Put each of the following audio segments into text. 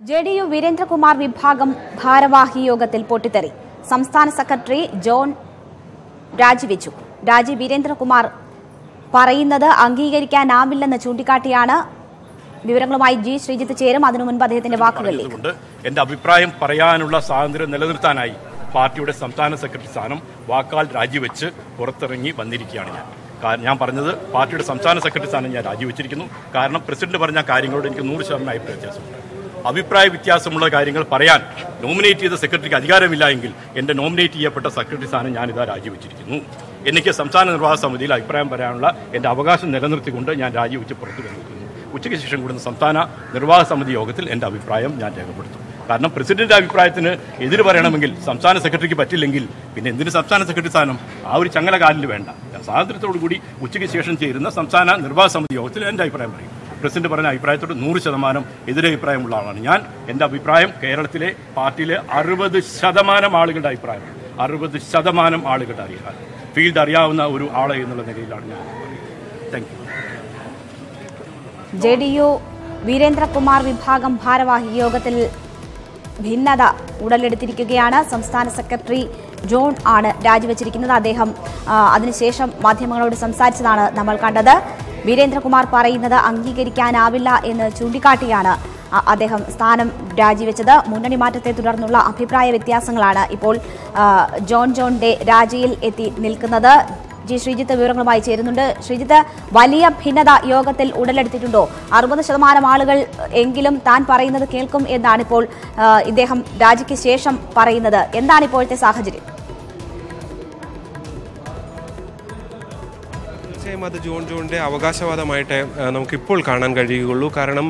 JDU Veerendrakumar വിഭാഗം ഭാരവാഹി യോഗത്തിൽ പൊട്ടിത്തെറി. സംസ്ഥാന സെക്രട്ടറി ജോൺ രാജിവെച്ചു. വീരേന്ദ്രകുമാർ പറയുന്നത് അംഗീകരിക്കാനാവില്ലെന്ന് ചൂണ്ടിക്കാട്ടിയാണ്. വിവരങ്ങളുമായി ജി ശ്രീജിത്ത് ചേരും. അതിനു മുൻപ് അദ്ദേഹത്തിന്റെ വാക്കുകളിലേക്ക്. എന്റെ അഭിപ്രായം പറയാനുള്ള സ്വാതന്ത്ര്യം നിലനിർത്താനായി പാർട്ടിയുടെ സംസ്ഥാന സെക്രട്ടറി സ്ഥാനം വാക്കാൽ രാജിവെച്ച് പുറത്തിറങ്ങി വന്നിരിക്കുകയാണ് ഞാൻ പറഞ്ഞത് പാർട്ടിയുടെ സംസ്ഥാന സെക്രട്ടറി സ്ഥാനം ഞാൻ രാജിവെച്ചിരിക്കുന്നു. കാരണം പ്രസിഡന്റ് പറഞ്ഞ കാര്യങ്ങളോട് എനിക്ക് 100% അഭിപ്രായ വ്യത്യാസമുണ്ട്. അഭിപ്രായ വ്യത്യാസമുള്ള കാര്യങ്ങൾ പറയാൻ നോമിനേറ്റ് ചെയ്ത സെക്രട്ടറിക്ക് അധികാരമില്ല എങ്കിൽ എന്റെ നോമിനേറ്റ് ചെയ്യപ്പെട്ട സെക്രട്ടറി സ്ഥാനം ഞാനിതാ രാജിവെച്ചിരിക്കുന്നു. എനിക്ക് സംസ്ഥാന നിർവാഹക സമിതിയിൽ അഭിപ്രായം പറയാനുള്ള എന്റെ അവകാശം നിലനിർത്തിക്കൊണ്ട് ഞാൻ രാജിവെച്ച് പുറത്തു വന്നിരിക്കുന്നു. ഉച്ചയ്ക്ക് ശേഷം കൂടുന്ന സംസ്ഥാന നിർവാഹക സമിതി യോഗത്തിൽ എന്റെ അഭിപ്രായം ഞാൻ രേഖപ്പെടുത്തും. കാരണം പ്രസിഡന്റിന്റെ അഭിപ്രായത്തിന് എതിര് പറയണമെങ്കിൽ സംസ്ഥാന സെക്രട്ടറിക്ക് പറ്റില്ലെങ്കിൽ പിന്നെ എന്തിന് സംസ്ഥാന സെക്രട്ടറി സ്ഥാനം? ആ ഒരു ചങ്ങല കാലിൽ വേണ്ട. സ്വാതന്ത്ര്യത്തോടു കൂടി ഉച്ചയ്ക്ക് ശേഷം ചേരുന്ന സംസ്ഥാന നിർവാഹക സമിതി യോഗത്തിൽ എന്റെ അഭിപ്രായം പറയും. പ്രസിഡന്റ് പറഞ്ഞ അഭിപ്രായത്തോട് 100% എതിരഭിപ്രായമുള്ള ആളാണ് ഞാൻ. എന്റെ അഭിപ്രായം കേരളത്തിലെ പാർട്ടിയിലെ 60% ആളുകളുടെ അഭിപ്രായം, 60% ആളുകളുടെ അറിയാൻ ഫീൽഡ് അറിയാവുന്ന ഒരു ആളെ എന്നുള്ള നിലയിലാണ് ഞാൻ. Thank you. JDU വീരേന്ദ്രകുമാർ വിഭാഗം ഭാരവാഹി യോഗത്തിൽ ഭിന്നത ഉടലെടുത്തിരിക്കുകയാണ്. സംസ്ഥാന സെക്രട്ടറി ജോൺ ആണ് രാജിവെച്ചിരിക്കുന്നത്. അദ്ദേഹം അതിനുശേഷം മാധ്യമങ്ങളോട് സംസാരിച്ചതാണ് നമ്മൾ കണ്ടത്. വീരേന്ദ്രകുമാർ പറയുന്നത് അംഗീകരിക്കാനാവില്ല എന്ന് ചൂണ്ടിക്കാട്ടിയാണ് അദ്ദേഹം സ്ഥാനം രാജിവെച്ചത്. മുന്നണി മാറ്റത്തെ തുടർന്നുള്ള അഭിപ്രായ വ്യത്യാസങ്ങളാണ് ഇപ്പോൾ ജോണിന്റെ രാജിയിൽ എത്തി നിൽക്കുന്നത്. ജി ശ്രീജിത്ത് വിവരങ്ങളുമായി ചേരുന്നുണ്ട്. ശ്രീജിത്ത്, വലിയ ഭിന്നത യോഗത്തിൽ ഉടലെടുത്തിട്ടുണ്ടോ? 60% ആളുകൾ എങ്കിലും താൻ പറയുന്നത് കേൾക്കും എന്നാണിപ്പോൾ ഇദ്ദേഹം രാജിക്ക് ശേഷം പറയുന്നത്. എന്താണ് ഇപ്പോഴത്തെ സാഹചര്യം? അത് ജോണിന്റെ അവകാശവാദമായിട്ട് നമുക്കിപ്പോൾ കാണാൻ കഴിയുകയുള്ളൂ. കാരണം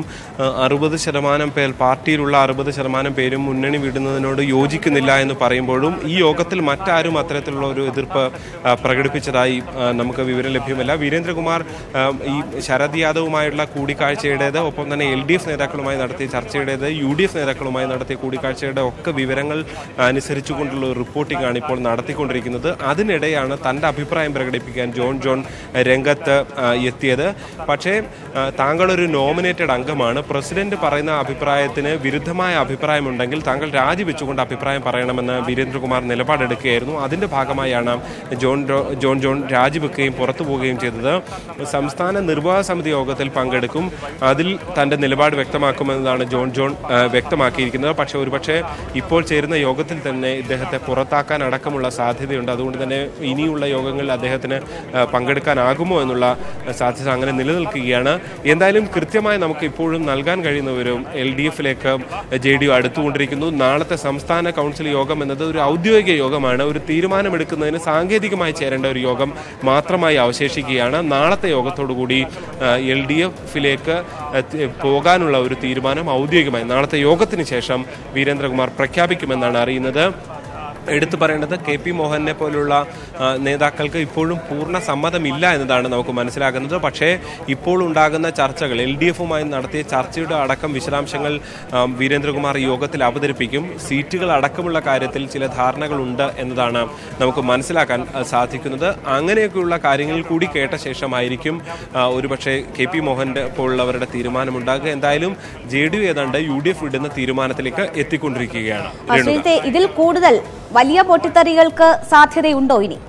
60% പേർ, പാർട്ടിയിലുള്ള 60% പേരും മുന്നണി വിടുന്നതിനോട് യോജിക്കുന്നില്ല എന്ന് പറയുമ്പോഴും ഈ യോഗത്തിൽ മറ്റാരും അത്തരത്തിലുള്ള ഒരു എതിർപ്പ് പ്രകടിപ്പിച്ചതായി നമുക്ക് വിവരം ലഭ്യമല്ല. വീരേന്ദ്രകുമാർ ഈ ശരത് യാദവുമായുള്ള കൂടിക്കാഴ്ചയുടേത്, ഒപ്പം തന്നെ LDF നേതാക്കളുമായി നടത്തിയ ചർച്ചയുടേത്, UDF നേതാക്കളുമായി നടത്തിയ കൂടിക്കാഴ്ചയുടെ ഒക്കെ വിവരങ്ങൾ അനുസരിച്ചുകൊണ്ടുള്ള ഒരു റിപ്പോർട്ടിംഗ് ആണ് ഇപ്പോൾ നടത്തിക്കൊണ്ടിരിക്കുന്നത്. അതിനിടെയാണ് തൻ്റെ അഭിപ്രായം പ്രകടിപ്പിക്കാൻ ജോൺ രംഗത്ത് എത്തിയത്. പക്ഷേ താങ്കളൊരു നോമിനേറ്റഡ് അംഗമാണ്. പ്രസിഡന്റ് പറയുന്ന അഭിപ്രായത്തിന് വിരുദ്ധമായ അഭിപ്രായമുണ്ടെങ്കിൽ താങ്കൾ രാജിവെച്ചുകൊണ്ട് അഭിപ്രായം പറയണമെന്ന് വീരേന്ദ്രകുമാർ നിലപാടെടുക്കുകയായിരുന്നു. അതിന്റെ ഭാഗമായാണ് ജോൺ രാജിവെക്കുകയും പുറത്തു പോവുകയും ചെയ്തത്. സംസ്ഥാന നിർവാഹക സമിതി യോഗത്തിൽ പങ്കെടുക്കും, അതിൽ തന്റെ നിലപാട് വ്യക്തമാക്കുമെന്നതാണ് ജോൺ വ്യക്തമാക്കിയിരിക്കുന്നത്. പക്ഷേ ഒരുപക്ഷെ ഇപ്പോൾ ചേരുന്ന യോഗത്തിൽ തന്നെ ഇദ്ദേഹത്തെ പുറത്താക്കാൻ അടക്കമുള്ള സാധ്യതയുണ്ട്. അതുകൊണ്ട് തന്നെ ഇനിയുള്ള യോഗങ്ങളിൽ അദ്ദേഹത്തിന് പങ്കെടുക്കാനാകുമോ എന്നുള്ള സാധ്യത അങ്ങനെ നിലനിൽക്കുകയാണ്. എന്തായാലും കൃത്യമായി നമുക്ക് ഇപ്പോഴും നൽകാൻ കഴിയുന്നവരും LDFിലേക്ക് JDU അടുത്തുകൊണ്ടിരിക്കുന്നു. നാളത്തെ സംസ്ഥാന കൗൺസിൽ യോഗം എന്നത് ഒരു ഔദ്യോഗിക യോഗമാണ്. ഒരു തീരുമാനമെടുക്കുന്നതിന് സാങ്കേതികമായി ചേരേണ്ട ഒരു യോഗം മാത്രമായി അവശേഷിക്കുകയാണ്. നാളത്തെ യോഗത്തോടുകൂടി LDFിലേക്ക് പോകാനുള്ള ഒരു തീരുമാനം ഔദ്യോഗികമായി നാളത്തെ യോഗത്തിന് ശേഷം വീരേന്ദ്രകുമാർ പ്രഖ്യാപിക്കുമെന്നാണ് അറിയുന്നത്. എടുത്തു പറയേണ്ടത് KP മോഹനെ പോലുള്ള നേതാക്കൾക്ക് ഇപ്പോഴും പൂർണ്ണ സമ്മതമില്ല എന്നതാണ് നമുക്ക് മനസ്സിലാക്കുന്നത്. പക്ഷേ ഇപ്പോൾ ഉണ്ടാകുന്ന ചർച്ചകൾ, LDFുമായി നടത്തിയ ചർച്ചയുടെ അടക്കം വിശദാംശങ്ങൾ വീരേന്ദ്രകുമാർ യോഗത്തിൽ അവതരിപ്പിക്കും. സീറ്റുകൾ അടക്കമുള്ള കാര്യത്തിൽ ചില ധാരണകളുണ്ട് എന്നതാണ് നമുക്ക് മനസ്സിലാക്കാൻ സാധിക്കുന്നത്. അങ്ങനെയൊക്കെയുള്ള കാര്യങ്ങൾ കൂടി കേട്ട ശേഷമായിരിക്കും ഒരുപക്ഷെ KP മോഹന്റെ പോലുള്ളവരുടെ തീരുമാനമുണ്ടാകുക. എന്തായാലും JDU ഏതാണ്ട് UDF വിടുന്ന തീരുമാനത്തിലേക്ക് എത്തിക്കൊണ്ടിരിക്കുകയാണ്. ഇതിൽ കൂടുതൽ വലിയ പൊട്ടിത്തെറികൾക്ക് സാധ്യതയുണ്ടോ? ഇനി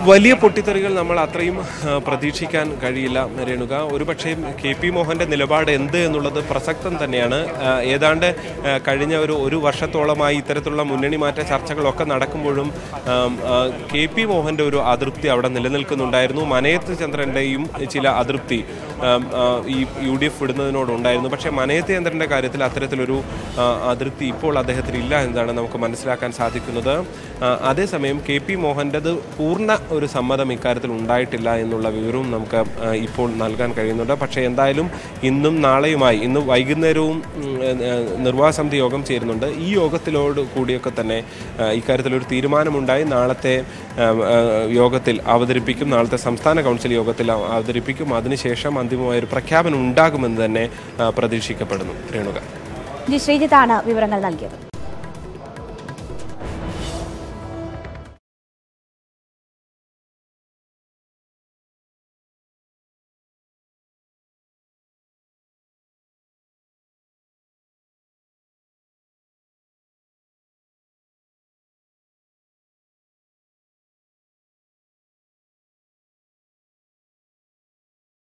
വലിയ പൊട്ടിത്തെറികൾ നമ്മൾ അത്രയും പ്രതീക്ഷിക്കാൻ കഴിയില്ല രേണുക. ഒരുപക്ഷെ KP മോഹന്റെ നിലപാട് എന്ത് എന്നുള്ളത് പ്രസക്തം തന്നെയാണ്. ഏതാണ്ട് കഴിഞ്ഞ ഒരു വർഷത്തോളമായി ഇത്തരത്തിലുള്ള മുന്നണി മാറ്റ ചർച്ചകളൊക്കെ നടക്കുമ്പോഴും KP മോഹന്റെ ഒരു അതൃപ്തി അവിടെ നിലനിൽക്കുന്നുണ്ടായിരുന്നു. മനയത്ത് ചന്ദ്രന്റെയും ചില അതൃപ്തി ഈ UDF വിടുന്നതിനോടുണ്ടായിരുന്നു. പക്ഷേ മനയത്ത് ചന്ദ്രന്റെ കാര്യത്തിൽ അത്തരത്തിലൊരു അതൃപ്തി ഇപ്പോൾ അദ്ദേഹത്തിന് ഇല്ല എന്നതാണ് നമുക്ക് മനസ്സിലാക്കാൻ സാധിക്കുന്നത്. അതേസമയം KP മോഹൻ്റെത് പൂർണ്ണ ഒരു സമ്മതം ഇക്കാര്യത്തിൽ ഉണ്ടായിട്ടില്ല എന്നുള്ള വിവരവും നമുക്ക് ഇപ്പോൾ നൽകാൻ കഴിയുന്നുണ്ട്. പക്ഷേ എന്തായാലും ഇന്നും നാളെയുമായി, ഇന്ന് വൈകുന്നേരവും നിർവാഹക സമിതി യോഗം ചേരുന്നുണ്ട്. ഈ യോഗത്തിലോട് കൂടിയൊക്കെ തന്നെ ഇക്കാര്യത്തിലൊരു തീരുമാനമുണ്ടായി നാളത്തെ യോഗത്തിൽ അവതരിപ്പിക്കും. നാളത്തെ സംസ്ഥാന കൗൺസിൽ യോഗത്തിൽ അവതരിപ്പിക്കും. അതിനുശേഷം അന്തിമമായൊരു പ്രഖ്യാപനം ഉണ്ടാകുമെന്ന് തന്നെ പ്രതീക്ഷിക്കപ്പെടുന്നു. രേണുക, ജി ശ്രീജിത്താണ് വിവരങ്ങൾ നൽകിയത്.